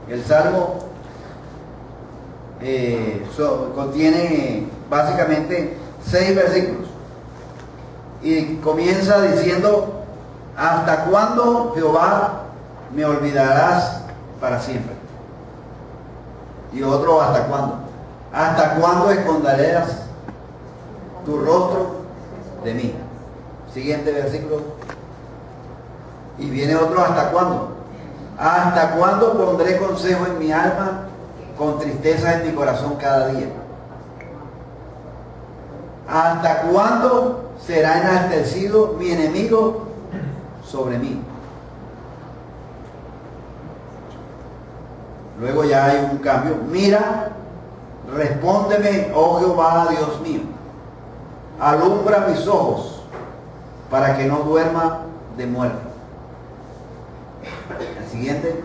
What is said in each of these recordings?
El Salmo contiene básicamente 6 versículos y comienza diciendo: ¿hasta cuándo, Jehová, me olvidarás para siempre? Y otro: ¿hasta cuándo? ¿Hasta cuándo esconderás tu rostro de mí? Siguiente versículo. Y viene otro: ¿hasta cuándo? ¿Hasta cuándo pondré consejo en mi alma, con tristeza en mi corazón cada día? ¿Hasta cuándo será enaltecido mi enemigo sobre mí? Luego ya hay un cambio. Mira, respóndeme, oh Jehová, Dios mío. Alumbra mis ojos para que no duerma de muerte. El siguiente: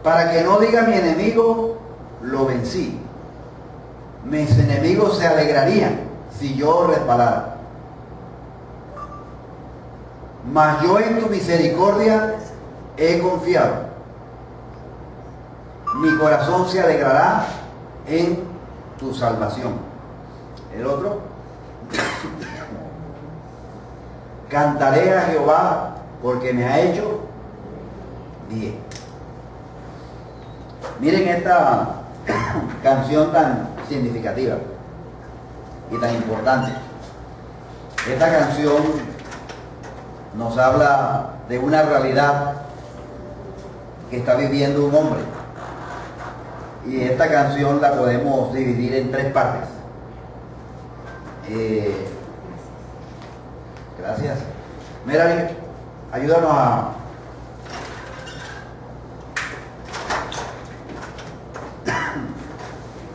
para que no diga mi enemigo, lo vencí. Mis enemigos se alegrarían si yo resbalara. Mas yo en tu misericordia he confiado. Mi corazón se alegrará en tu salvación. El otro: cantaré a Jehová porque me ha hecho bien. Miren esta canción tan significativa y tan importante. Esta canción nos habla de una realidad que está viviendo un hombre. Y esta canción la podemos dividir en 3 partes. Gracias. Mira, ayúdanos a...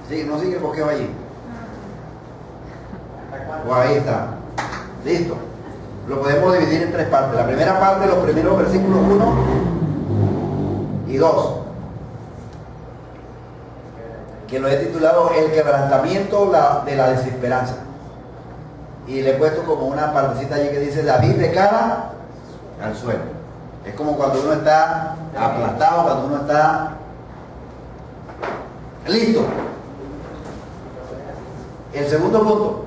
Sí, no sigue el bosqueo allí. O ahí está. Listo. Lo podemos dividir en 3 partes. La primera parte, los primeros versículos 1 y 2. Que lo he titulado El quebrantamiento de la desesperanza. Y le he puesto como una partecita allí que dice: David de cara al suelo. Es como cuando uno está aplastado, cuando uno está listo. El segundo punto: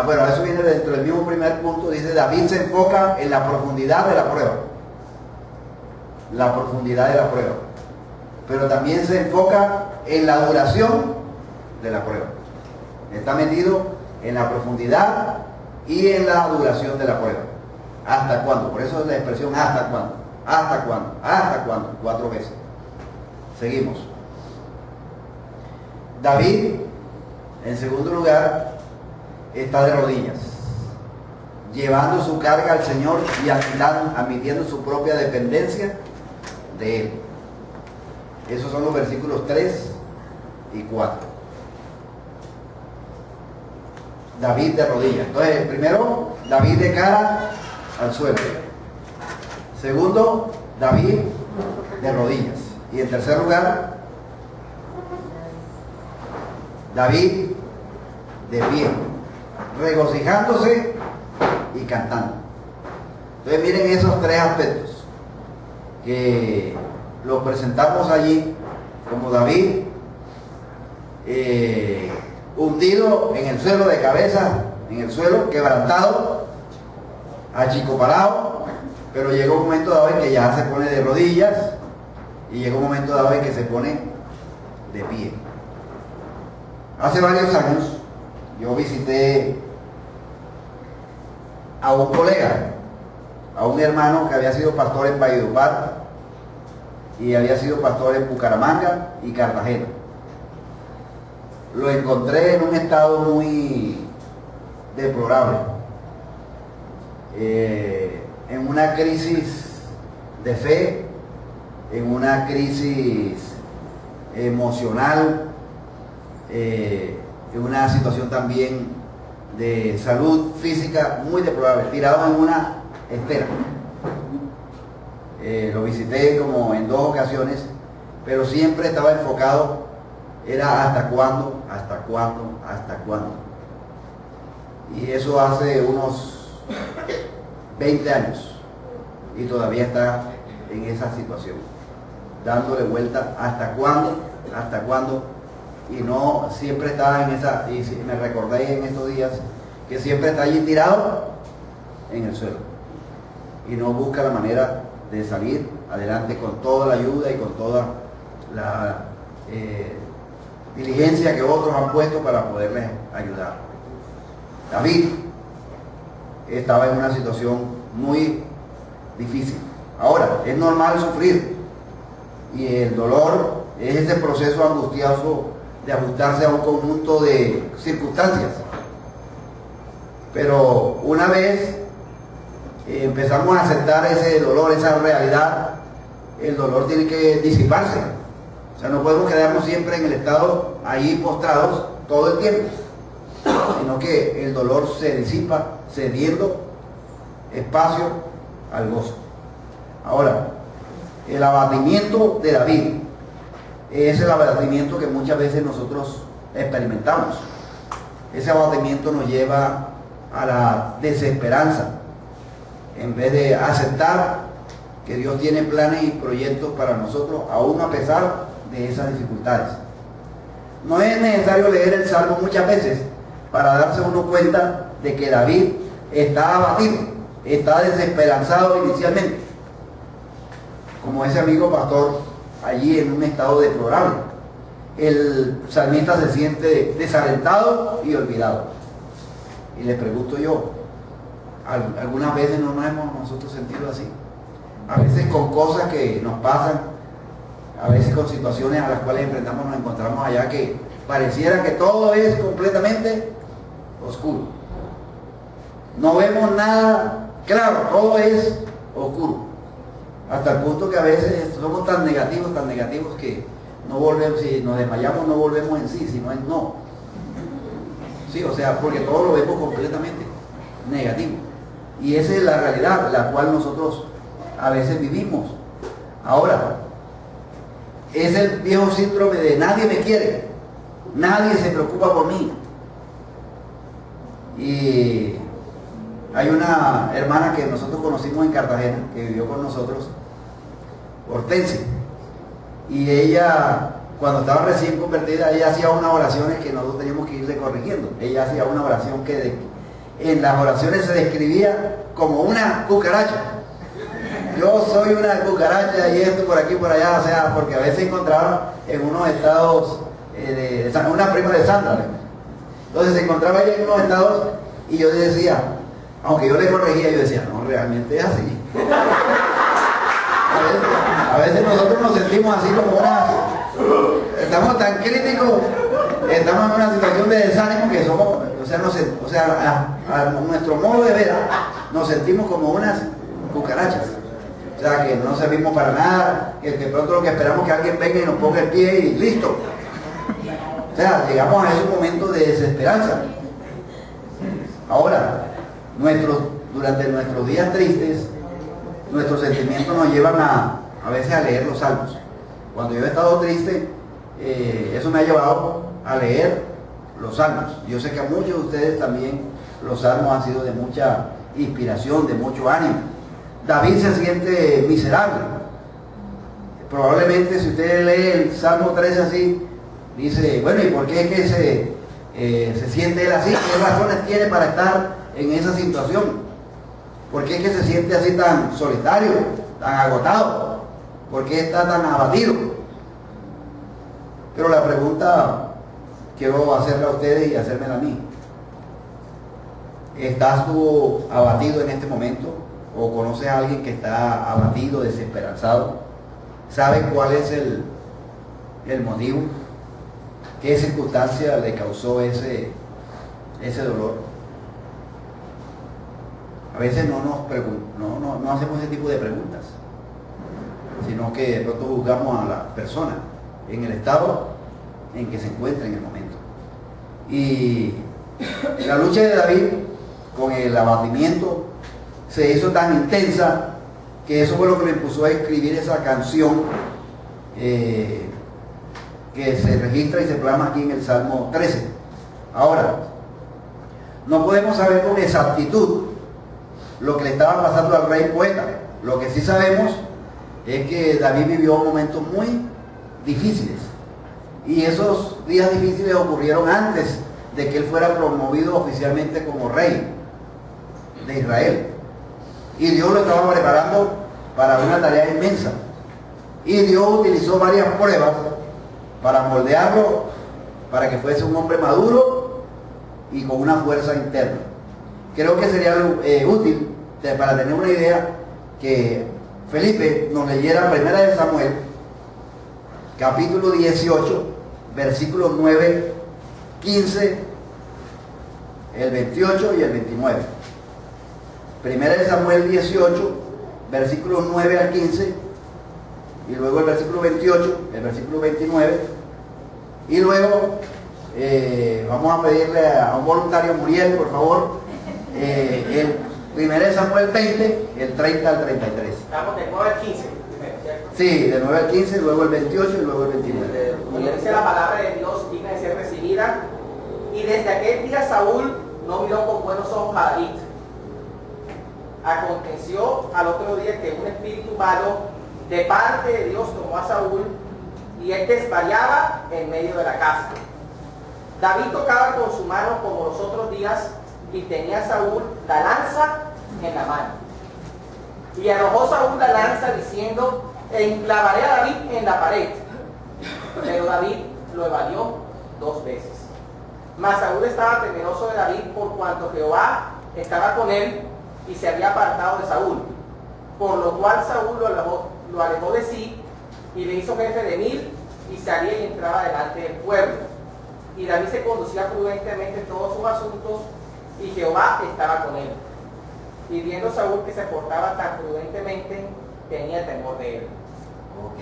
bueno, eso viene dentro del mismo primer punto. Dice: David se enfoca en la profundidad de la prueba. La profundidad de la prueba. Pero también se enfoca en la duración de la prueba. Está metido en la profundidad y en la duración de la prueba. ¿Hasta cuándo? Por eso es la expresión ¿hasta cuándo? ¿Hasta cuándo? ¿Hasta cuándo? 4 veces. Seguimos. David, en segundo lugar, está de rodillas, llevando su carga al Señor y admitiendo su propia dependencia de Él. Esos son los versículos 3 y 4. David de rodillas. Entonces, primero, David de cara al suelo. Segundo, David de rodillas. Y en tercer lugar, David de pie, regocijándose y cantando. Entonces miren esos 3 aspectos que los presentamos allí, como David hundido en el suelo de cabeza, en el suelo, quebrantado, achicopalado, pero llegó un momento dado en que ya se pone de rodillas y llegó un momento dado en que se pone de pie. Hace varios años yo visité a un colega, a un hermano que había sido pastor en Valledupar y había sido pastor en Bucaramanga y Cartagena. Lo encontré en un estado muy deplorable, en una crisis de fe, en una crisis emocional, en una situación también de salud física muy deplorable, tirado en una estera. Lo visité como en 2 ocasiones, pero siempre estaba enfocado, era hasta cuándo, hasta cuándo, hasta cuándo. Y eso hace unos 20 años y todavía está en esa situación, dándole vuelta hasta cuándo, y no siempre está en esa, y me recordé en estos días que siempre está allí tirado en el suelo y no busca la manera de salir adelante con toda la ayuda y con toda la diligencia que otros han puesto para poderles ayudar. David estaba en una situación muy difícil. Ahora, es normal sufrir y el dolor es ese proceso angustioso de ajustarse a un conjunto de circunstancias. Pero una vez empezamos a aceptar ese dolor, esa realidad, el dolor tiene que disiparse. O sea, no podemos quedarnos siempre en el estado ahí postrados todo el tiempo, sino que el dolor se disipa cediendo espacio al gozo. Ahora, el abatimiento de David es el abatimiento que muchas veces nosotros experimentamos. Ese abatimiento nos lleva a la desesperanza, en vez de aceptar que Dios tiene planes y proyectos para nosotros, aún a pesar de esas dificultades. No es necesario leer el Salmo muchas veces para darse uno cuenta de que David está abatido, está desesperanzado inicialmente, como ese amigo pastor allí en un estado deplorable. El salmista se siente desalentado y olvidado. Y le pregunto yo, ¿algunas veces no nos hemos nosotros sentido así? A veces con cosas que nos pasan, a veces con situaciones a las cuales enfrentamos, nos encontramos allá que pareciera que todo es completamente oscuro. No vemos nada claro, todo es oscuro. Hasta el punto que a veces somos tan negativos que no volvemos, si nos desmayamos no volvemos en sí, sino en no. Sí, o sea, porque todo lo vemos completamente negativo. Y esa es la realidad, la cual nosotros a veces vivimos. Ahora, es el viejo síndrome de nadie me quiere, nadie se preocupa por mí. Y hay una hermana que nosotros conocimos en Cartagena, que vivió con nosotros, Hortensia, y ella, cuando estaba recién convertida, ella hacía unas oraciones que nosotros teníamos que irle corrigiendo. Ella hacía una oración que en las oraciones se describía como una cucaracha. Yo soy una cucaracha y esto por aquí por allá, o sea, porque a veces encontraba en unos estados, una prima de Sandra, entonces se encontraba ella en unos estados y yo decía, aunque yo le corregía, yo decía, no, realmente es así. A veces nosotros nos sentimos así como estamos tan críticos, estamos en una situación de desánimo que somos, a nuestro modo de ver, nos sentimos como unas cucarachas. O sea, que no servimos para nada, que de pronto lo que esperamos es que alguien venga y nos ponga el pie y listo. O sea, llegamos a ese momento de desesperanza. Ahora, durante nuestros días tristes, nuestros sentimientos nos llevan a veces a leer los salmos. Cuando yo he estado triste, eso me ha llevado a leer los salmos. Yo sé que a muchos de ustedes también los salmos han sido de mucha inspiración, de mucho ánimo. David se siente miserable. Probablemente si usted lee el Salmo 13 así, dice, bueno, ¿y por qué es que se siente él así? ¿Qué razones tiene para estar en esa situación? ¿Por qué es que se siente así tan solitario, tan agotado? ¿Por qué está tan abatido? Pero la pregunta quiero hacerla a ustedes y hacérmela a mí. ¿Estás tú abatido en este momento? ¿O conoces a alguien que está abatido, desesperanzado? ¿Sabe cuál es el motivo? ¿Qué circunstancia le causó ese dolor? A veces no hacemos ese tipo de preguntas, sino que de pronto juzgamos a la persona en el estado en que se encuentra en el momento. Y la lucha de David con el abatimiento se hizo tan intensa que eso fue lo que me impulsó a escribir esa canción que se registra y se plasma aquí en el Salmo 13. Ahora, no podemos saber con exactitud lo que le estaba pasando al rey poeta. Lo que sí sabemos es que David vivió momentos muy difíciles, y esos días difíciles ocurrieron antes de que él fuera promovido oficialmente como rey de Israel, y Dios lo estaba preparando para una tarea inmensa, y Dios utilizó varias pruebas para moldearlo, para que fuese un hombre maduro y con una fuerza interna. Creo que sería útil, para tener una idea, que Felipe nos leyera 1 de Samuel, capítulo 18, versículos 9, 15, el 28 y el 29. 1 de Samuel 18, versículos 9 al 15, y luego el versículo 28, el versículo 29, y luego vamos a pedirle a un voluntario, Muriel, por favor, el 1 de Samuel 20, el 30 al 33. Estamos de 9 al 15 primero, ¿cierto? Sí, de 9 al 15, luego el 28 y luego el 29. Como dice la palabra de Dios, digna de ser recibida. Y desde aquel día Saúl no miró con buenos ojos a David. Aconteció al otro día que un espíritu malo de parte de Dios tomó a Saúl, y él desvariaba en medio de la casa. David tocaba con su mano como los otros días, y tenía Saúl la lanza en la mano. Y arrojó Saúl la lanza diciendo: enclavaré a David en la pared. Pero David lo evadió 2 veces. Mas Saúl estaba temeroso de David, por cuanto Jehová estaba con él y se había apartado de Saúl. Por lo cual Saúl lo alejó de sí y le hizo jefe de 1000, y salía y entraba delante del pueblo. Y David se conducía prudentemente en todos sus asuntos, y Jehová estaba con él. Y viendo Saúl que se portaba tan prudentemente, tenía temor de él. Ok.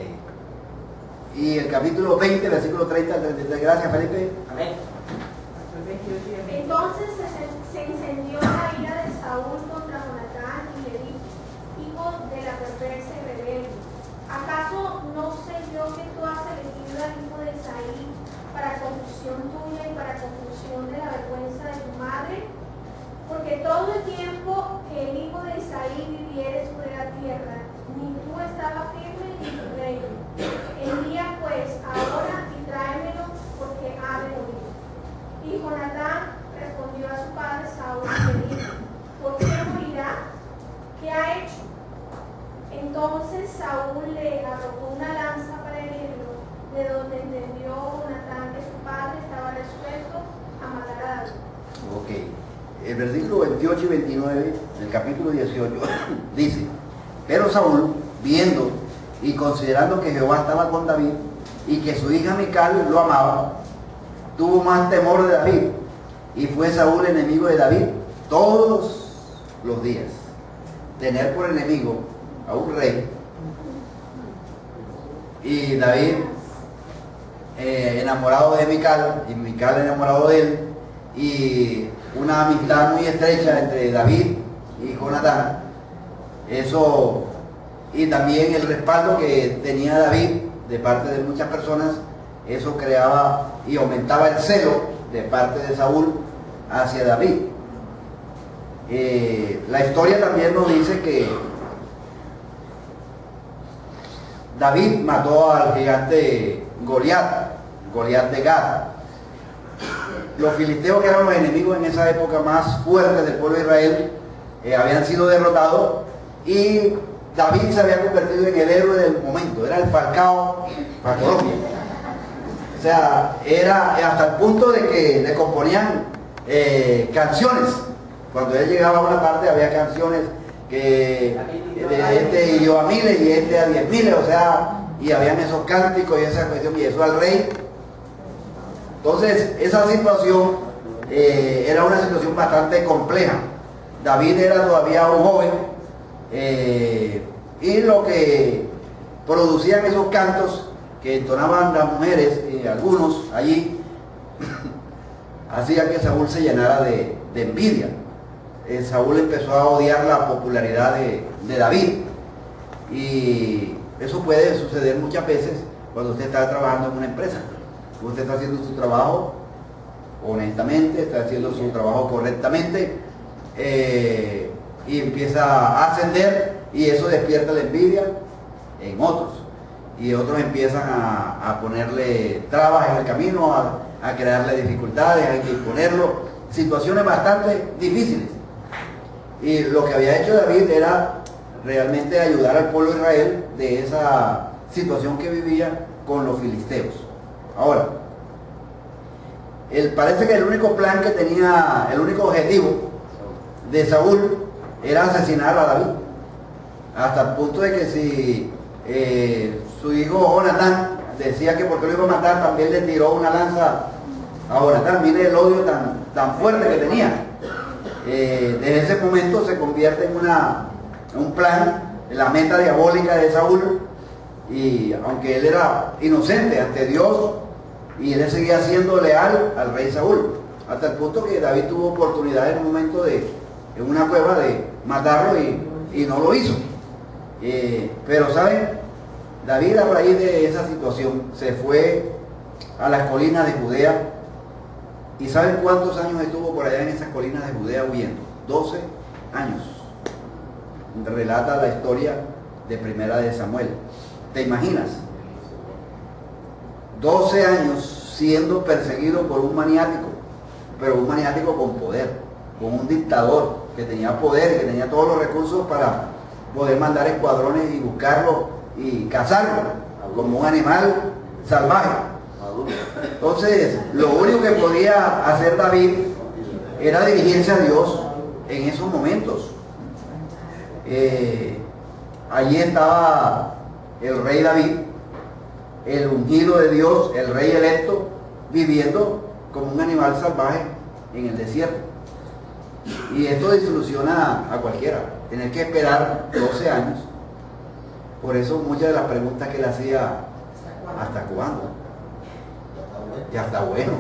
Y el capítulo 20, versículo 30 al 33. Gracias, Felipe. Amén. Entonces se encendió la ira de Saúl contra Jonatán y le dijo: hijo de la perversa y rebelde, ¿acaso no sé yo que tú has elegido al hijo de Isaí para confusión tuya y para confusión de la vergüenza de tu madre? Porque todo el tiempo que el hijo de Isaí viviere sobre la tierra, ni tú estabas firme ni tu reino. Envía pues ahora y tráemelo, porque ha de morir. Y Jonatán respondió a su padre Saúl y le dijo: ¿por qué morirá? ¿Qué ha hecho? Entonces Saúl le arrojó una lanza para herirlo, de donde entendió Jonatán que su padre estaba resuelto a matar a David. Ok. El versículo 28 y 29 del capítulo 18 dice: pero Saúl, viendo y considerando que Jehová estaba con David y que su hija Mical lo amaba, tuvo más temor de David, y fue Saúl enemigo de David todos los días. Tener por enemigo a un rey, y David enamorado de Mical, y Mical enamorado de él, y una amistad muy estrecha entre David y Jonatán. Eso, y también el respaldo que tenía David de parte de muchas personas, eso creaba y aumentaba el celo de parte de Saúl hacia David. La historia también nos dice que David mató al gigante Goliat de Gad. Los filisteos, que eran los enemigos en esa época más fuertes del pueblo de Israel, habían sido derrotados, y David se había convertido en el héroe del momento. Era el Falcao para Colombia. O sea, era hasta el punto de que le componían canciones. Cuando él llegaba a una parte había canciones que de este hirió a miles y este a 10.000, o sea, y habían esos cánticos y esa cuestión, y eso al rey. Entonces, esa situación era una situación bastante compleja. David era todavía un joven, y lo que producían esos cantos que entonaban las mujeres, algunos allí, hacía que Saúl se llenara de envidia. Saúl empezó a odiar la popularidad de David, y eso puede suceder muchas veces cuando usted está trabajando en una empresa. Usted está haciendo su trabajo honestamente, está haciendo su trabajo correctamente, y empieza a ascender, y eso despierta la envidia en otros. Y otros empiezan a ponerle trabas en el camino, a crearle dificultades, a imponerlo, situaciones bastante difíciles. Y lo que había hecho David era realmente ayudar al pueblo de Israel de esa situación que vivía con los filisteos. Ahora, parece que el único plan que tenía, el único objetivo de Saúl era asesinar a David, hasta el punto de que si su hijo Jonatán decía que porque lo iba a matar, también le tiró una lanza a Jonatán. Mire el odio tan fuerte que tenía. Desde ese momento se convierte en un plan, en la meta diabólica de Saúl, y aunque él era inocente ante Dios, y él seguía siendo leal al rey Saúl, hasta el punto que David tuvo oportunidad en un momento en una cueva de matarlo y no lo hizo. Pero ¿saben? David, a raíz de esa situación, se fue a las colinas de Judea. ¿Y saben cuántos años estuvo por allá en esas colinas de Judea huyendo? 12 años. Relata la historia de Primera de Samuel. ¿Te imaginas? 12 años siendo perseguido por un maniático, pero un maniático con poder, con un dictador que tenía poder y que tenía todos los recursos para poder mandar escuadrones y buscarlo y cazarlo como un animal salvaje. Entonces, lo único que podía hacer David era dirigirse a Dios en esos momentos. Allí estaba el rey David, el ungido de Dios, el rey electo, viviendo como un animal salvaje en el desierto. Y esto desilusiona a cualquiera, tener que esperar 12 años. Por eso muchas de las preguntas que le hacía, ¿hasta cuándo? Ya está bueno.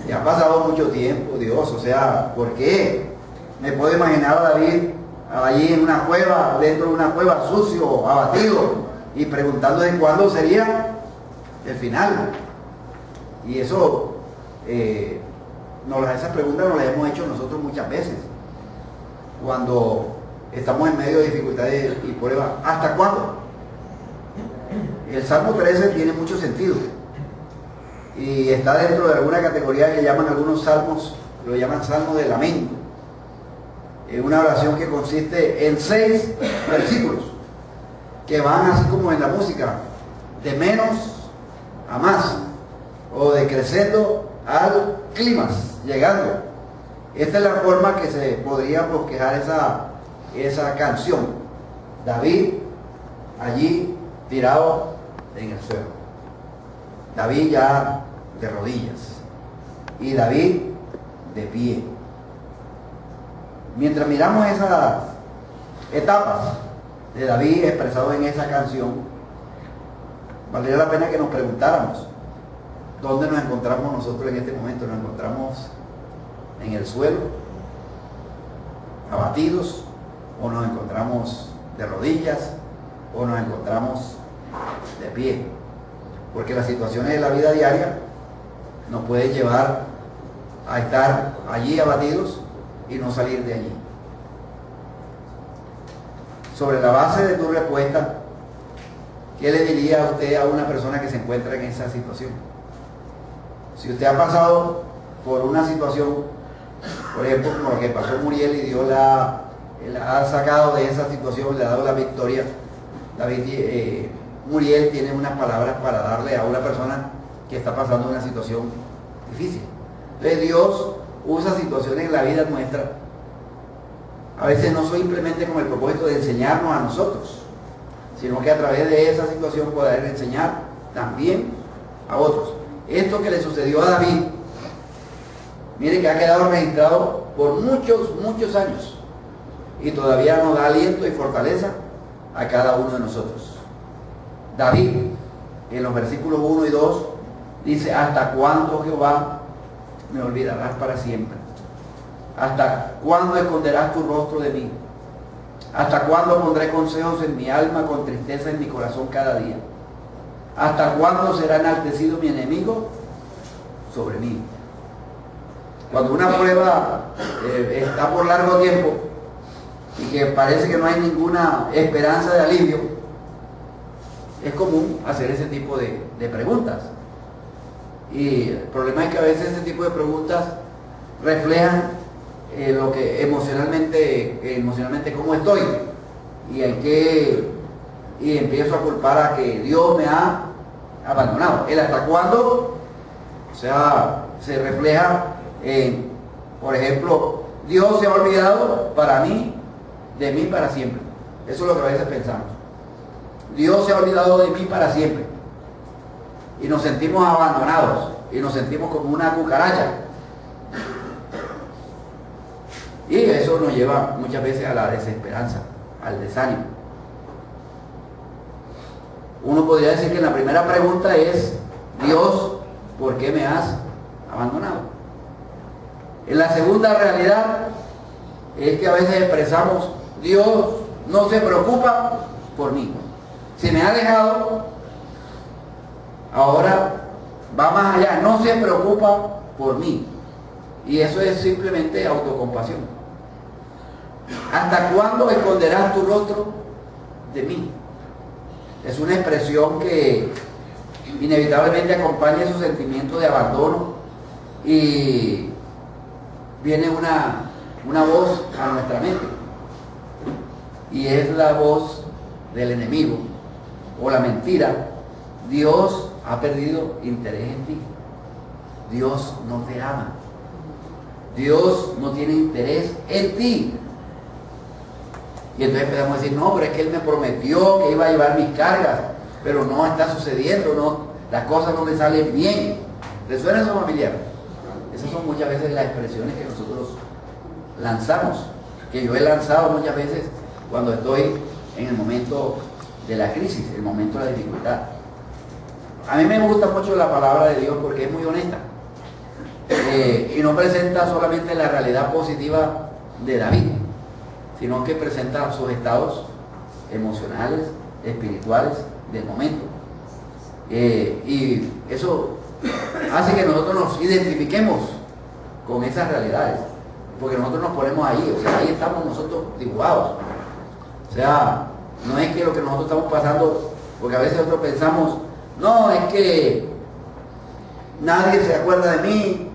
Ya ha pasado mucho tiempo, Dios, o sea, ¿por qué? Me puedo imaginar a David allí en una cueva, dentro de una cueva, sucio, abatido, y preguntando de cuándo sería el final. Y eso, esas preguntas nos las hemos hecho nosotros muchas veces, cuando estamos en medio de dificultades y pruebas. ¿Hasta cuándo? El Salmo 13 tiene mucho sentido y está dentro de alguna categoría que llaman algunos salmos, lo llaman salmo de lamento. Es una oración que consiste en 6 versículos que van así como en la música, de menos a más, o de crescendo al clímax, llegando. Esta es la forma que se podría bosquejar esa canción. David allí tirado en el suelo, David ya de rodillas y David de pie. Mientras miramos esas etapas de David expresado en esa canción, valdría la pena que nos preguntáramos dónde nos encontramos nosotros en este momento. Nos encontramos en el suelo, abatidos, o nos encontramos de rodillas, o nos encontramos de pie, porque las situaciones de la vida diaria nos pueden llevar a estar allí abatidos y no salir de allí. Sobre la base de tu respuesta, ¿qué le diría a usted a una persona que se encuentra en esa situación? Si usted ha pasado por una situación, por ejemplo, como lo que pasó Muriel, y Dios la ha sacado de esa situación, le ha dado la victoria, Muriel tiene unas palabras para darle a una persona que está pasando una situación difícil. Entonces Dios usa situaciones en la vida nuestra, a veces no simplemente con el propósito de enseñarnos a nosotros, sino que a través de esa situación poder enseñar también a otros. Esto que le sucedió a David, mire que ha quedado registrado por muchos años, y todavía nos da aliento y fortaleza a cada uno de nosotros. David, en los versículos 1 y 2, dice: ¿hasta cuándo, Jehová, me olvidarás para siempre? ¿Hasta cuándo esconderás tu rostro de mí? ¿Hasta cuándo pondré consejos en mi alma con tristeza en mi corazón cada día? ¿Hasta cuándo será enaltecido mi enemigo sobre mí? Cuando una prueba está por largo tiempo, y que parece que no hay ninguna esperanza de alivio, es común hacer ese tipo de preguntas. Y el problema es que a veces ese tipo de preguntas reflejan lo que emocionalmente cómo estoy, y empiezo a culpar a que Dios me ha abandonado. El hasta cuándo, o sea, se refleja en, por ejemplo, Dios se ha olvidado de mí para siempre. Eso es lo que a veces pensamos. Dios se ha olvidado de mí para siempre. Y nos sentimos abandonados, y nos sentimos como una cucaracha. Y eso nos lleva muchas veces a la desesperanza, al desánimo. Uno podría decir que la primera pregunta es: Dios, ¿por qué me has abandonado? En la segunda realidad es que a veces expresamos: Dios no se preocupa por mí. Se me ha dejado, ahora va más allá, no se preocupa por mí. Y eso es simplemente autocompasión. ¿Hasta cuándo esconderás tu rostro de mí? Es una expresión que inevitablemente acompaña esos sentimientos de abandono, y viene una voz a nuestra mente, y es la voz del enemigo o la mentira. Dios ha perdido interés en ti. Dios no te ama. Dios no tiene interés en ti. Y entonces empezamos a decir: no, pero es que Él me prometió que iba a llevar mis cargas, pero no está sucediendo, no, las cosas no me salen bien. ¿Les suena eso, familiar? Esas son muchas veces las expresiones que nosotros lanzamos, que yo he lanzado muchas veces cuando estoy en el momento de la crisis, el momento de la dificultad. A mí me gusta mucho la palabra de Dios porque es muy honesta, y no presenta solamente la realidad positiva de David, sino que presenta sus estados emocionales, espirituales del momento. Y eso hace que nosotros nos identifiquemos con esas realidades, porque nosotros nos ponemos ahí, o sea, ahí estamos nosotros dibujados. O sea, no es que lo que nosotros estamos pasando, porque a veces nosotros pensamos: no, es que nadie se acuerda de mí,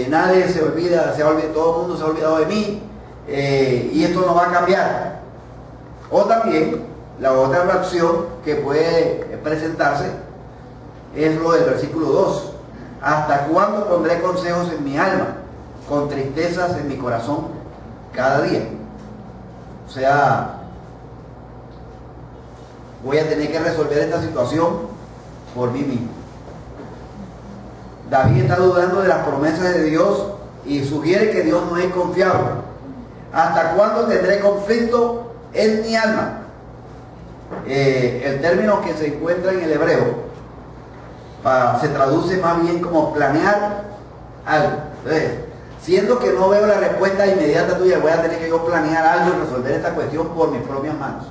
nadie se olvida, todo el mundo se ha olvidado de mí, y esto no va a cambiar. O también la otra reacción que puede presentarse es lo del versículo 2: ¿hasta cuándo pondré consejos en mi alma, con tristezas en mi corazón cada día? O sea, voy a tener que resolver esta situación por mí mismo. David está dudando de las promesas de Dios y sugiere que Dios no es confiable. ¿Hasta cuándo tendré conflicto en mi alma? El término que se encuentra en el hebreo se traduce más bien como planear algo. Entonces, siendo que no veo la respuesta inmediata tuya, voy a tener que yo planear algo y resolver esta cuestión por mis propias manos.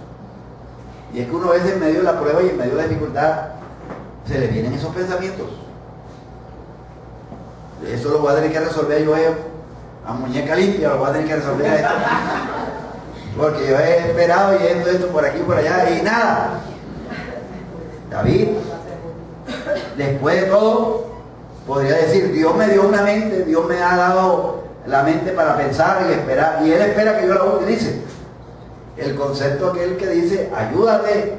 Y es que uno a veces en medio de la prueba y en medio de la dificultad se le vienen esos pensamientos. Eso lo voy a tener que resolver yo a muñeca limpia, lo voy a tener que resolver a esto. Porque yo he esperado y esto por aquí y por allá y nada. David, después de todo, podría decir: Dios me dio una mente, Dios me ha dado la mente para pensar y esperar, y Él espera que yo la utilice. El concepto aquel que dice: ayúdate,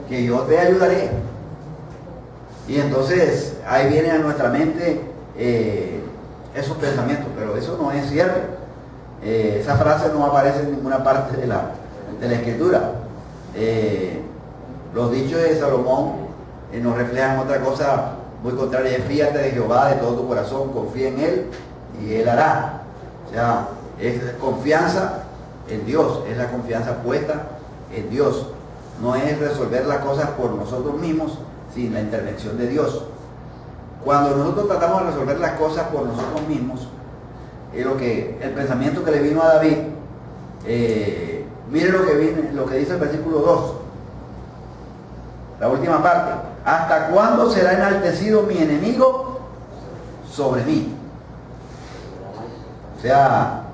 que yo te ayudaré. Y entonces ahí viene a nuestra mente esos pensamientos, pero eso no es cierto. Esa frase no aparece en ninguna parte de la escritura. Los dichos de Salomón nos reflejan otra cosa muy contraria: fíate de Jehová de todo tu corazón, confía en Él y Él hará. O sea, es confianza en Dios, es la confianza puesta en Dios. No es resolver las cosas por nosotros mismos sin la intervención de Dios. Cuando nosotros tratamos de resolver las cosas por nosotros mismos, el pensamiento que le vino a David, mire lo que dice el versículo 2, la última parte: ¿hasta cuándo será enaltecido mi enemigo sobre mí? O sea,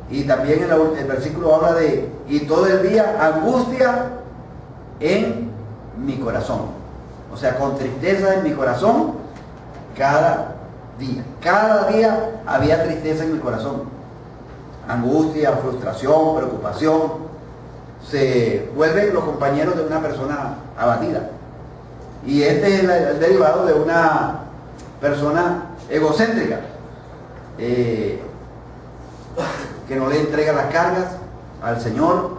Y también el versículo habla de, y todo el día angustia en mi corazón. O sea, con tristeza en mi corazón cada día. Cada día había tristeza en mi corazón. Angustia, frustración, preocupación. Se vuelven los compañeros de una persona abatida. Y este es el derivado de una persona egocéntrica. Que no le entrega las cargas al Señor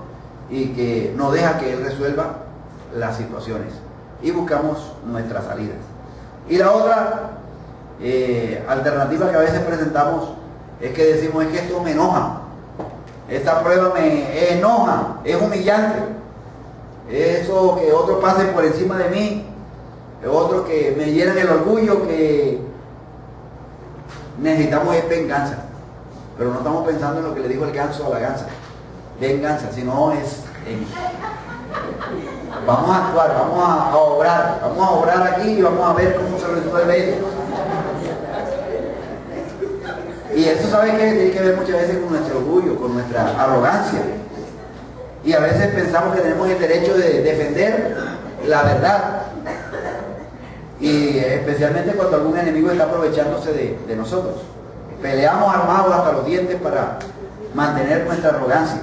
y que no deja que Él resuelva las situaciones. Y buscamos nuestras salidas. Y la otra alternativa que a veces presentamos es que decimos, es que esto me enoja. Esta prueba me enoja, es humillante. Eso que otros pasen por encima de mí, otros que me llenan el orgullo, que necesitamos es venganza. Pero no estamos pensando en lo que le dijo el ganso a la gansa. Venganza, sino es... vamos a actuar, vamos a obrar aquí y vamos a ver cómo se resuelve esto. Y eso, ¿sabe qué? Tiene que ver muchas veces con nuestro orgullo, con nuestra arrogancia. Y a veces pensamos que tenemos el derecho de defender la verdad. Y especialmente cuando algún enemigo está aprovechándose de nosotros. Peleamos armados hasta los dientes para mantener nuestra arrogancia.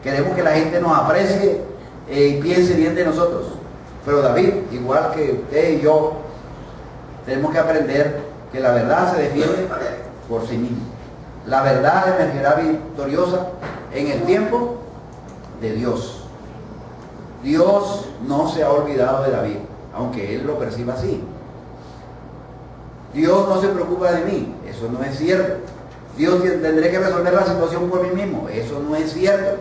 Queremos que la gente nos aprecie y piense bien de nosotros. Pero David, igual que usted y yo, tenemos que aprender que la verdad se defiende por sí misma. La verdad emergerá victoriosa en el tiempo de Dios. Dios no se ha olvidado de David, aunque él lo perciba así. Dios no se preocupa de mí, eso no es cierto. Dios tendré que resolver la situación por mí mismo, eso no es cierto.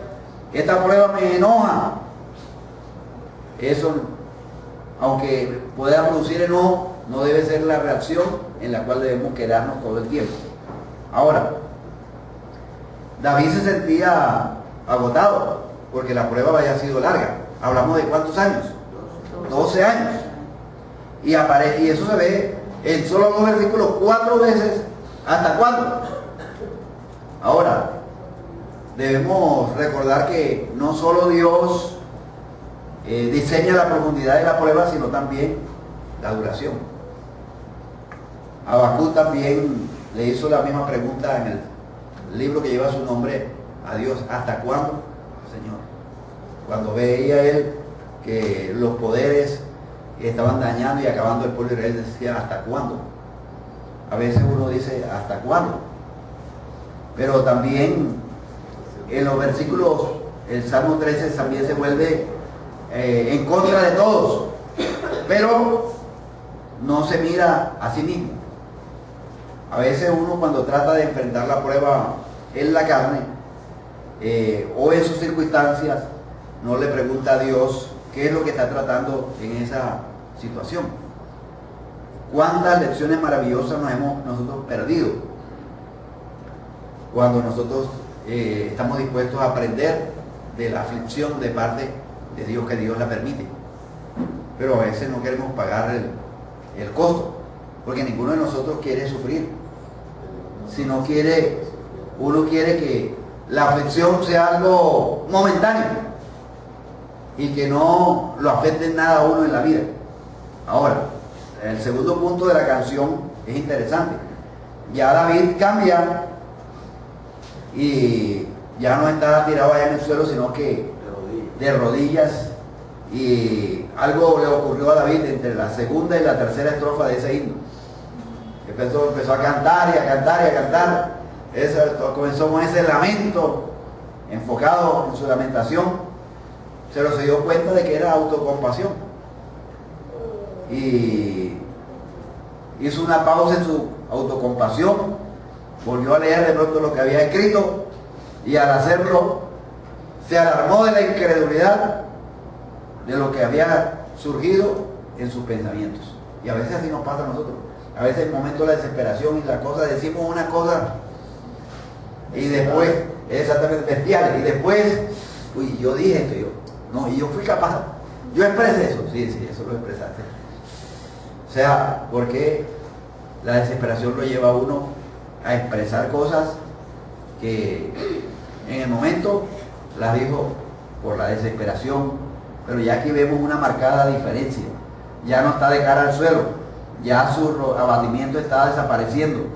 Esta prueba me enoja. Eso, aunque pueda producir enojo, no debe ser la reacción en la cual debemos quedarnos todo el tiempo. Ahora, David se sentía agotado porque la prueba había sido larga. Hablamos de ¿cuántos años? 12 años. Y eso se ve en solo 2 versículos 4 veces. ¿Hasta cuándo? Ahora, debemos recordar que no solo Dios diseña la profundidad de la prueba, sino también la duración. Habacuc también le hizo la misma pregunta en el libro que lleva su nombre a Dios. ¿Hasta cuándo, Señor? Cuando veía él que los poderes estaban dañando y acabando el pueblo de Israel, decía, ¿hasta cuándo? A veces uno dice, ¿hasta cuándo? Pero también en los versículos, el Salmo 13 también se vuelve en contra de todos, pero no se mira a sí mismo. A veces uno, cuando trata de enfrentar la prueba en la carne o en sus circunstancias, no le pregunta a Dios qué es lo que está tratando en esa situación. ¿Cuántas lecciones maravillosas nos hemos nosotros perdido cuando nosotros estamos dispuestos a aprender de la aflicción de parte de Dios, que Dios la permite? Pero a veces no queremos pagar el costo, porque ninguno de nosotros quiere sufrir, sino uno quiere que la aflicción sea algo momentáneo y que no lo afecte en nada a uno en la vida. Ahora, el segundo punto de la canción es interesante. Ya David cambia y ya no está tirado allá en el suelo, sino que de rodillas. Y algo le ocurrió a David entre la segunda y la tercera estrofa de ese himno. Empezó a cantar y a cantar y a cantar. Comenzó con ese lamento, enfocado en su lamentación, pero se dio cuenta de que era autocompasión. Y hizo una pausa en su autocompasión, volvió a leer de pronto lo que había escrito, y al hacerlo se alarmó de la incredulidad de lo que había surgido en sus pensamientos. Y a veces así nos pasa a nosotros. A veces en momentos de la desesperación y la cosa, decimos una cosa y después, exactamente bestial, y después, uy, yo dije esto, y yo fui capaz, yo expresé eso, sí, eso lo expresaste. O sea, porque la desesperación lo lleva a uno a expresar cosas que En el momento las dijo por la desesperación, pero ya aquí vemos una marcada diferencia. Ya no está de cara al suelo, ya su abatimiento está desapareciendo.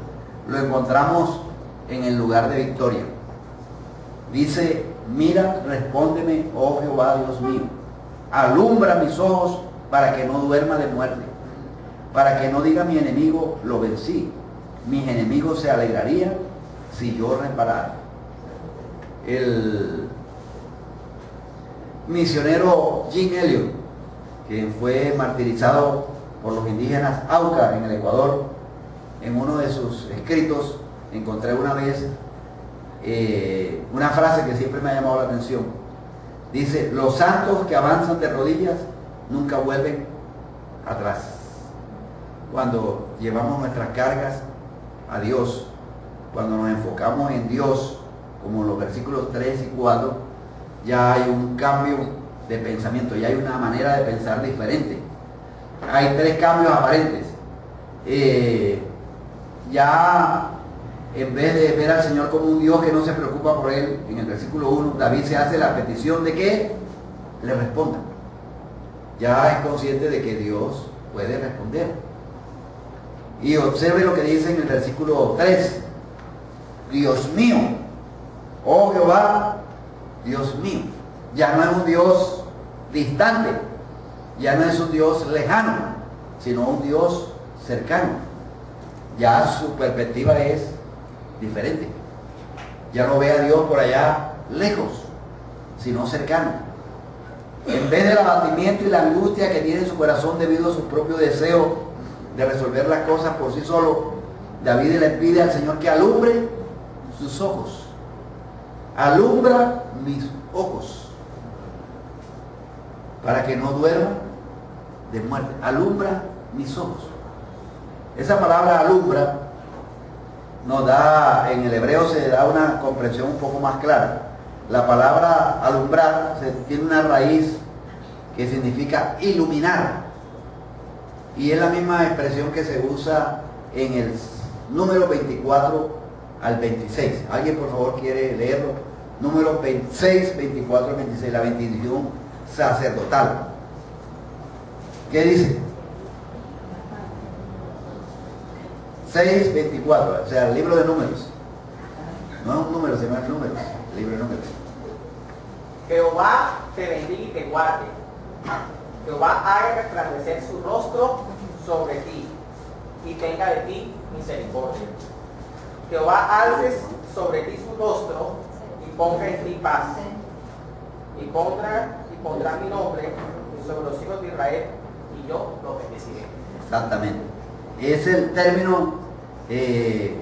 Lo encontramos en el lugar de victoria. Dice: mira, respóndeme, oh Jehová Dios mío, alumbra mis ojos para que no duerma de muerte, para que no diga mi enemigo, lo vencí, mis enemigos se alegrarían si yo reparara. El misionero Jim Elliot, que fue martirizado por los indígenas Auca en el Ecuador, en uno de sus escritos encontré una vez una frase que siempre me ha llamado la atención. Dice: los santos que avanzan de rodillas nunca vuelven atrás. Cuando llevamos nuestras cargas a Dios, cuando nos enfocamos en Dios, como en los versículos 3 y 4, ya hay un cambio de pensamiento, ya hay una manera de pensar diferente. Hay tres cambios aparentes. Ya en vez de ver al Señor como un Dios que no se preocupa por él, en el versículo 1, David se hace la petición de que le respondan. Ya es consciente de que Dios puede responder. Y observe lo que dice en el versículo 3. Dios mío, oh Jehová, Dios mío. Ya no es un Dios distante, ya no es un Dios lejano, sino un Dios cercano. Ya su perspectiva es diferente. Ya no ve a Dios por allá lejos, sino cercano. En vez del abatimiento y la angustia que tiene en su corazón debido a su propio deseo de resolver las cosas por sí solo, David le pide al Señor que alumbre sus ojos. Alumbra mis ojos para que no duerma de muerte. Alumbra mis ojos. Esa palabra alumbra nos da, en el hebreo se da una comprensión un poco más clara. La palabra alumbrar tiene una raíz que significa iluminar, y es la misma expresión que se usa en el número 24 al 26. ¿Alguien por favor quiere leerlo? Número 26, 24 al 26, la bendición sacerdotal. ¿Qué dice? 6, 24, o sea, el libro de números. No es un número, se llama números, el libro de números. Jehová te bendiga y te guarde. Jehová haga resplandecer su rostro sobre ti y tenga de ti misericordia. Jehová alce sobre ti su rostro y ponga en ti paz. Y pondrá mi nombre sobre los hijos de Israel y yo los bendeciré. Exactamente. Es el término que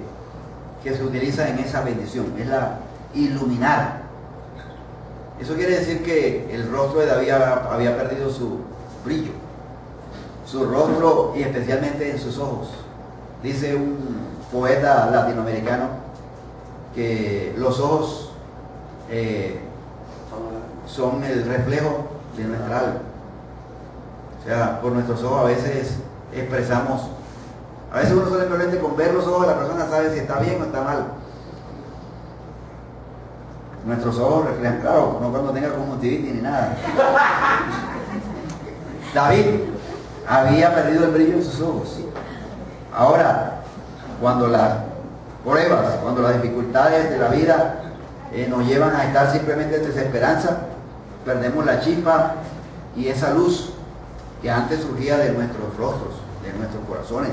se utiliza en esa bendición, es la iluminar. Eso quiere decir que el rostro de David había perdido su brillo, su rostro, y especialmente en sus ojos. Dice un poeta latinoamericano que los ojos son el reflejo de nuestra alma. O sea, por nuestros ojos a veces expresamos. A veces uno solamente con ver los ojos de la persona sabe si está bien o está mal. Nuestros ojos reflejan, claro, no cuando tenga conjuntivitis ni nada. David había perdido el brillo en sus ojos. Ahora, cuando las pruebas, cuando las dificultades de la vida nos llevan a estar simplemente en desesperanza, perdemos la chispa y esa luz que antes surgía de nuestros rostros, de nuestros corazones.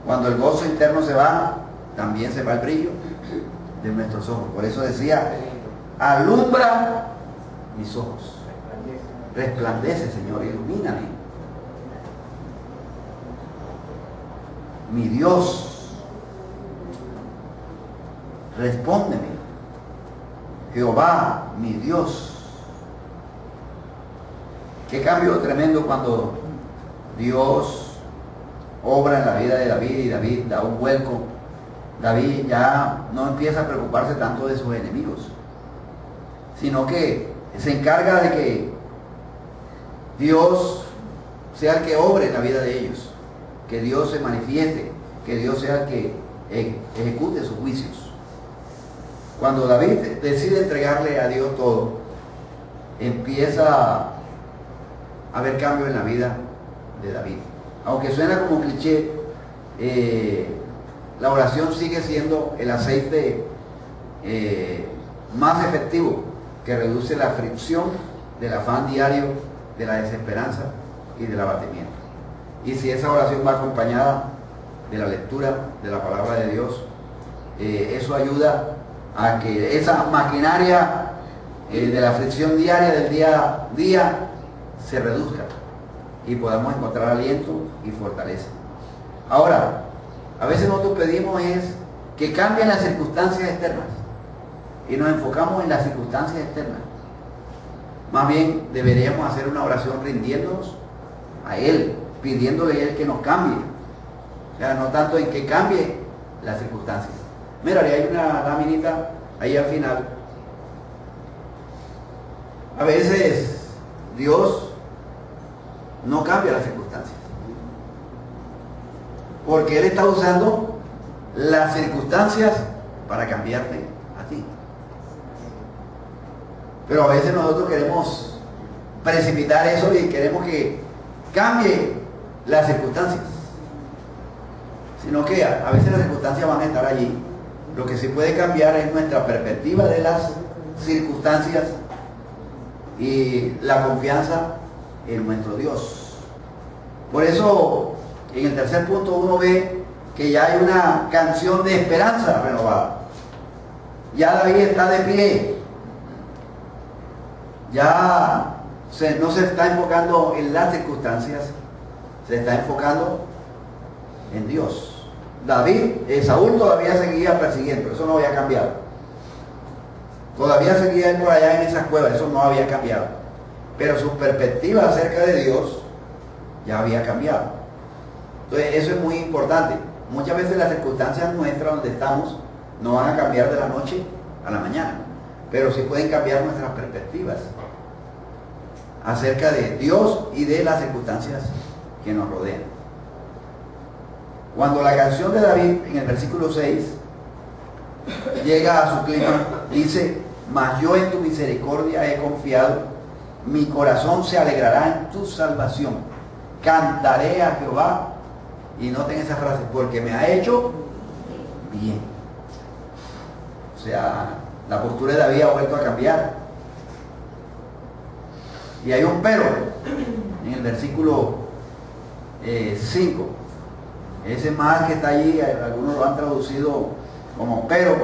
Cuando el gozo interno se va, también se va el brillo de nuestros ojos. Por eso decía: alumbra mis ojos, resplandece, Señor, ilumíname. Mi Dios, respóndeme. Jehová, mi Dios. Qué cambio tremendo cuando Dios obra en la vida de David y David da un vuelco. David ya no empieza a preocuparse tanto de sus enemigos, sino que se encarga de que Dios sea el que obre en la vida de ellos, que Dios se manifieste, que Dios sea el que ejecute sus juicios. Cuando David decide entregarle a Dios todo, empieza a haber cambio en la vida de David. Aunque suena como cliché, la oración sigue siendo el aceite más efectivo que reduce la fricción del afán diario, de la desesperanza y del abatimiento. Y si esa oración va acompañada de la lectura de la palabra de Dios, eso ayuda a que esa maquinaria de la fricción diaria del día a día se reduzca y podamos encontrar aliento y fortaleza. Ahora, a veces nosotros pedimos es que cambien las circunstancias externas y nos enfocamos en las circunstancias externas. Más bien deberíamos hacer una oración rindiéndonos a Él, pidiéndole a Él que nos cambie. O sea, no tanto en que cambie las circunstancias. Mira, hay una laminita ahí al final. A veces Dios no cambia las circunstancias, porque Él está usando las circunstancias para cambiarte a ti. Pero a veces nosotros queremos precipitar eso y queremos que cambie las circunstancias, sino que a veces las circunstancias van a estar allí. Lo que sí puede cambiar es nuestra perspectiva de las circunstancias y la confianza en nuestro Dios. Por eso, en el tercer punto uno ve que ya hay una canción de esperanza renovada. Ya David está de pie. Ya no se está enfocando en las circunstancias, se está enfocando en Dios. Saúl todavía seguía persiguiendo, eso no había cambiado. Todavía seguía él por allá en esas cuevas, eso no había cambiado. Pero su perspectiva acerca de Dios ya había cambiado. Entonces eso es muy importante. Muchas veces las circunstancias nuestras donde estamos no van a cambiar de la noche a la mañana, pero sí pueden cambiar nuestras perspectivas acerca de Dios y de las circunstancias que nos rodean. Cuando la canción de David en el versículo 6 llega a su clima, dice: mas yo en tu misericordia he confiado, mi corazón se alegrará en tu salvación, cantaré a Jehová. Y noten esa frase: porque me ha hecho bien. O sea, la postura de David ha vuelto a cambiar. Y hay un pero en el versículo 5. Ese más que está allí, algunos lo han traducido como pero.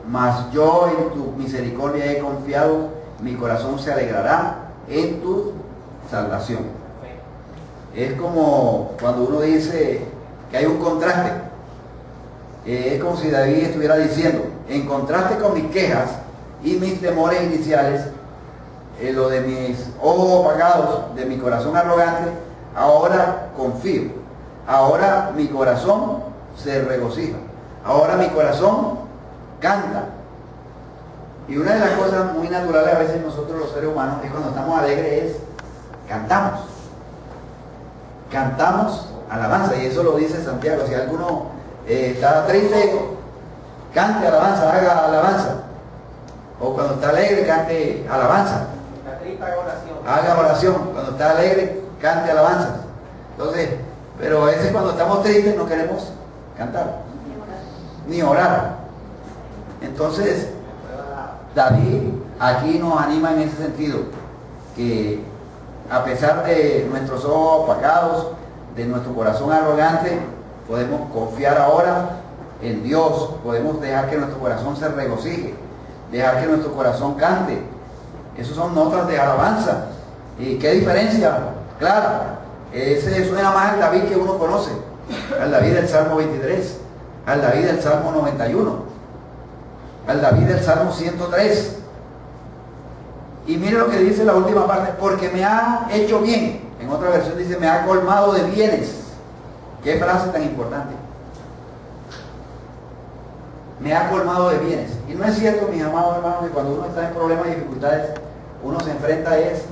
Mas yo en tu misericordia he confiado, mi corazón se alegrará en tu salvación. Es como cuando uno dice que hay un contraste. Es como si David estuviera diciendo: en contraste con mis quejas y mis temores iniciales, lo de mis ojos apagados, de mi corazón arrogante, ahora confío. Ahora mi corazón se regocija. Ahora mi corazón canta. Y una de las cosas muy naturales a veces nosotros los seres humanos es cuando estamos alegres, es cantamos. Cantamos alabanza, y eso lo dice Santiago. Si alguno está triste, cante alabanza, haga alabanza. O cuando está alegre, cante alabanza. Está triste, haga oración. Haga oración. Cuando está alegre, cante alabanza. Entonces, pero a veces cuando estamos tristes no queremos cantar, ni orar. Entonces, David aquí nos anima en ese sentido, que a pesar de nuestros ojos apagados, de nuestro corazón arrogante, podemos confiar ahora en Dios, podemos dejar que nuestro corazón se regocije, dejar que nuestro corazón cante. Esas son notas de alabanza. ¿Y qué diferencia? Claro, ese suena más al David que uno conoce, al David del Salmo 23, al David del Salmo 91, al David del Salmo 103. Y mire lo que dice la última parte: porque me ha hecho bien. En otra versión dice: me ha colmado de bienes. Qué frase tan importante. Me ha colmado de bienes. Y no es cierto, mis amados hermanos, que cuando uno está en problemas y dificultades, uno se enfrenta a eso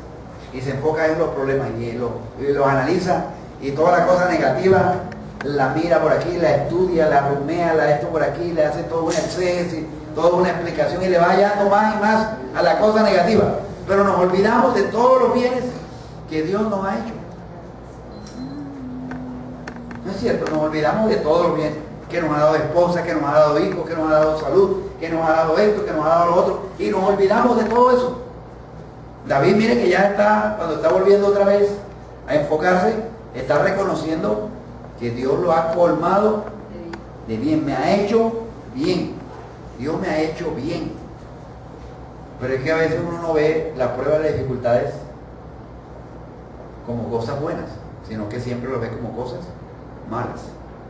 y se enfoca en los problemas y los analiza, y toda la cosa negativa la mira por aquí, la estudia, la rumea, la esto por aquí, le hace todo un exceso, toda una explicación y le va hallando más y más a la cosa negativa. Pero nos olvidamos de todos los bienes que Dios nos ha hecho. No es cierto, nos olvidamos de todos los bienes, que nos ha dado esposa, que nos ha dado hijos, que nos ha dado salud, que nos ha dado esto, que nos ha dado lo otro, y nos olvidamos de todo eso. David, mire que ya está, cuando está volviendo otra vez a enfocarse, está reconociendo que Dios lo ha colmado de bien, me ha hecho bien, Dios me ha hecho bien. Pero es que a veces uno no ve la prueba de las dificultades como cosas buenas, sino que siempre lo ve como cosas malas.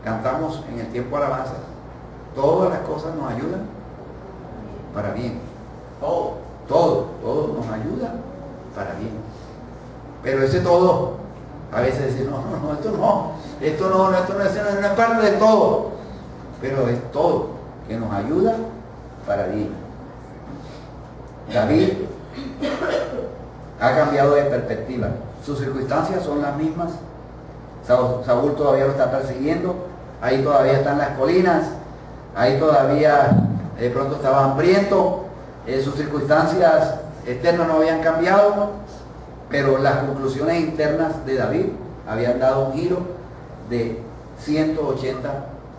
Cantamos en el tiempo de alabanza, todas las cosas nos ayudan para bien. Todo nos ayuda para bien. Pero ese todo, a veces decimos, no, esto no es parte del todo. Pero es todo que nos ayuda para bien. David ha cambiado de perspectiva. Sus circunstancias son las mismas. Saúl todavía lo está persiguiendo. Ahí todavía están las colinas. Ahí todavía de pronto estaba hambriento. Sus circunstancias externas no habían cambiado, pero las conclusiones internas de David habían dado un giro de 180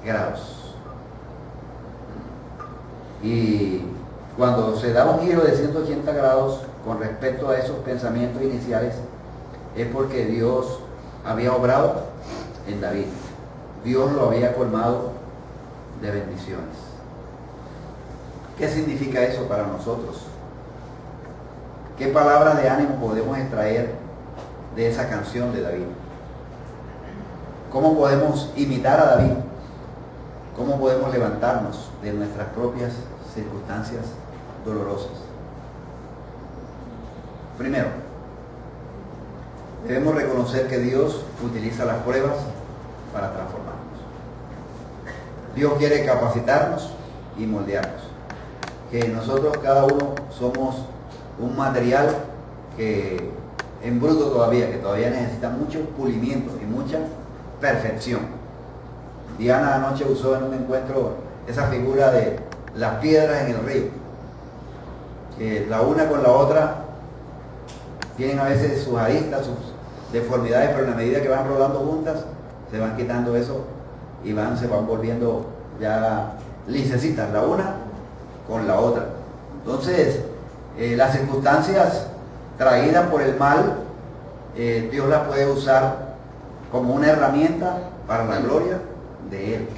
grados. Y cuando se da un giro de 180 grados con respecto a esos pensamientos iniciales, es porque Dios había obrado en David. Dios lo había colmado de bendiciones. ¿Qué significa eso para nosotros? ¿Qué palabra de ánimo podemos extraer de esa canción de David? ¿Cómo podemos imitar a David? ¿Cómo podemos levantarnos de nuestras propias circunstancias dolorosas? Primero, debemos reconocer que Dios utiliza las pruebas para transformarnos. Dios quiere capacitarnos y moldearnos. Que nosotros cada uno somos un material que en bruto todavía, que todavía necesita mucho pulimiento y mucha perfección. Diana anoche usó en un encuentro esa figura de las piedras en el río, que la una con la otra tienen a veces sus aristas, sus deformidades, pero en la medida que van rodando juntas, se van quitando eso y se van volviendo ya lisecitas, la una con la otra. Entonces, las circunstancias traídas por el mal, Dios las puede usar como una herramienta para la gloria de Él,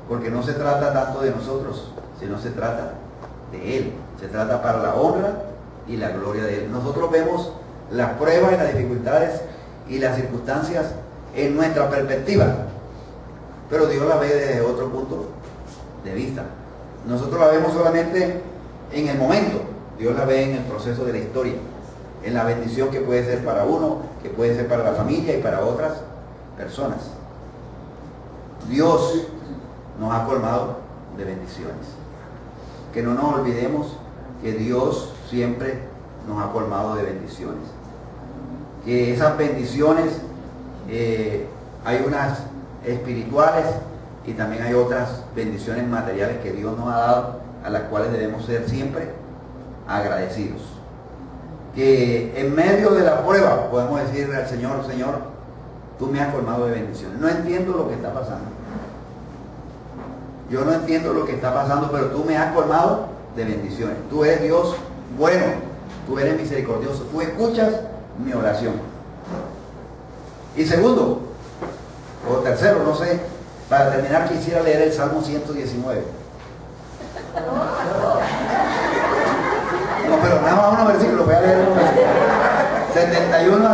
porque no se trata tanto de nosotros, sino se trata de Él, se trata para la honra y la gloria de Él. Nosotros vemos las pruebas y las dificultades y las circunstancias en nuestra perspectiva, pero Dios la ve desde otro punto de vista. Nosotros la vemos solamente en el momento, Dios la ve en el proceso de la historia, en la bendición que puede ser para uno, que puede ser para la familia y para otras personas. Dios nos ha colmado de bendiciones. Que no nos olvidemos que Dios siempre nos ha colmado de bendiciones. Que esas bendiciones, hay unas espirituales y también hay otras bendiciones materiales que Dios nos ha dado, a las cuales debemos ser siempre agradecidos. Que en medio de la prueba podemos decirle al Señor, Señor, tú me has colmado de bendiciones. No entiendo lo que está pasando. Yo no entiendo lo que está pasando, pero tú me has colmado de bendiciones. Tú eres Dios bueno, tú eres misericordioso, tú escuchas mi oración. Y segundo, o tercero, no sé, para terminar quisiera leer el Salmo 119. No, pero nada más unos versículos, voy a leer unos versículos. 71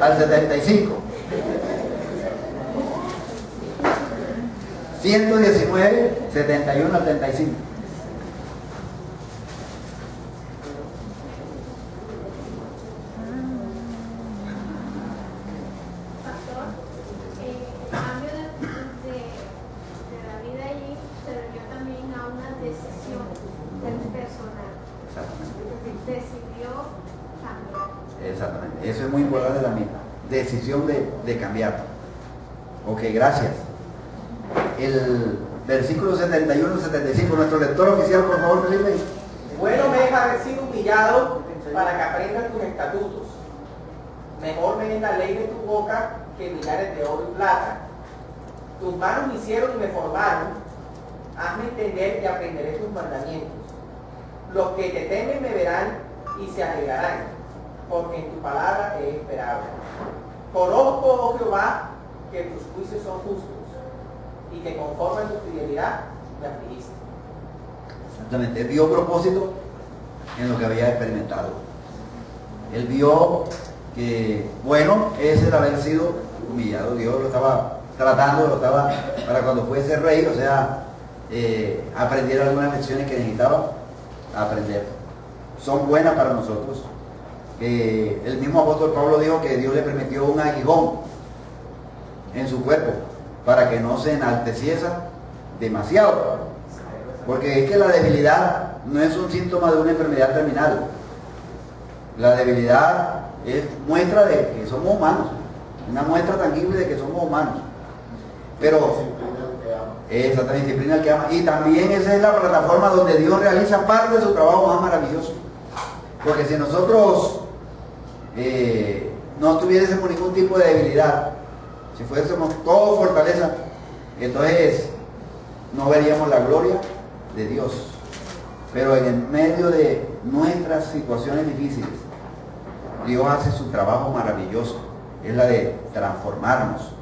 al 75. 119, 71 al 35. Pastor, el cambio de David allí se debió también a una decisión personal. Exactamente. Decidió cambiar. Exactamente. Eso es muy importante también. Decisión de cambiar. Ok, gracias. el versículo 71-75. Nuestro lector oficial, por favor, Felipe. Bueno me es haber sido humillado para que aprendan tus estatutos. Mejor me es la ley de tu boca que millares de oro y plata. Tus manos me hicieron y me formaron. Hazme entender y aprenderé tus mandamientos. Los que te temen me verán y se alegrarán, porque en tu palabra he esperado. Conozco, oh Jehová, que tus juicios son justos y que conforme a tu fidelidad me afligiste. Exactamente, él vio propósito en lo que había experimentado. Él vio que, bueno, es el haber sido humillado. Dios lo estaba tratando, para cuando fuese rey, o sea, aprendiera algunas lecciones que necesitaba aprender. Son buenas para nosotros. El mismo apóstol Pablo dijo que Dios le permitió un aguijón en su cuerpo para que no se enalteciese demasiado. Porque es que la debilidad no es un síntoma de una enfermedad terminal. La debilidad es muestra de que somos humanos, una muestra tangible de que somos humanos. Pero esa disciplina el que ama. Y también esa es la plataforma donde Dios realiza parte de su trabajo más maravilloso. Porque si nosotros no tuviésemos ningún tipo de debilidad, si fuésemos todos fortaleza, entonces no veríamos la gloria de Dios. Pero en el medio de nuestras situaciones difíciles, Dios hace su trabajo maravilloso, es la de transformarnos.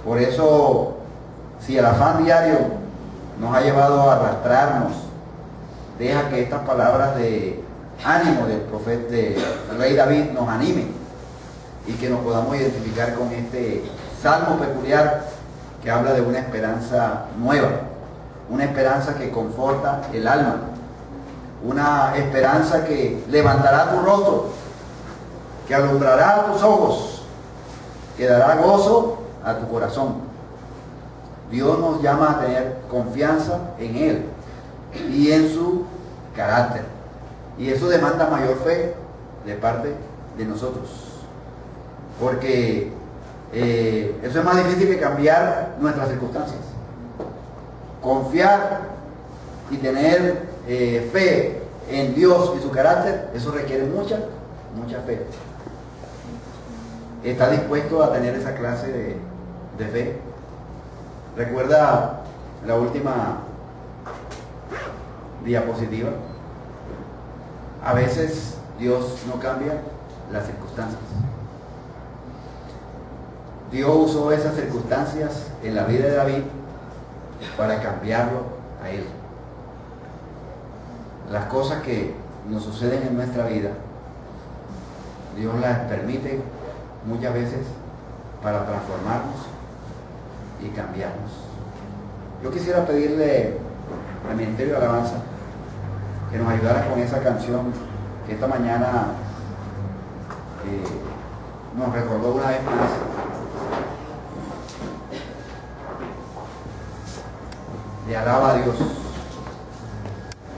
Por eso, si el afán diario nos ha llevado a arrastrarnos, deja que estas palabras de ánimo del profeta, del rey David, nos animen y que nos podamos identificar con este salmo peculiar que habla de una esperanza nueva, una esperanza que conforta el alma, una esperanza que levantará tu rostro, que alumbrará tus ojos, que dará gozo a tu corazón. Dios nos llama a tener confianza en Él y en su carácter. Y eso demanda mayor fe de parte de nosotros. Porque eso es más difícil que cambiar nuestras circunstancias. Confiar y tener fe en Dios y su carácter, eso requiere mucha fe. ¿Está dispuesto a tener esa clase de fe? ¿Recuerda la última diapositiva? A veces Dios no cambia las circunstancias. Dios usó esas circunstancias en la vida de David para cambiarlo a él. Las cosas que nos suceden en nuestra vida, Dios las permite muchas veces para transformarnos y cambiarnos. Yo quisiera pedirle al Ministerio de Alabanza que nos ayudara con esa canción que esta mañana nos recordó una vez más. Le alaba a Dios.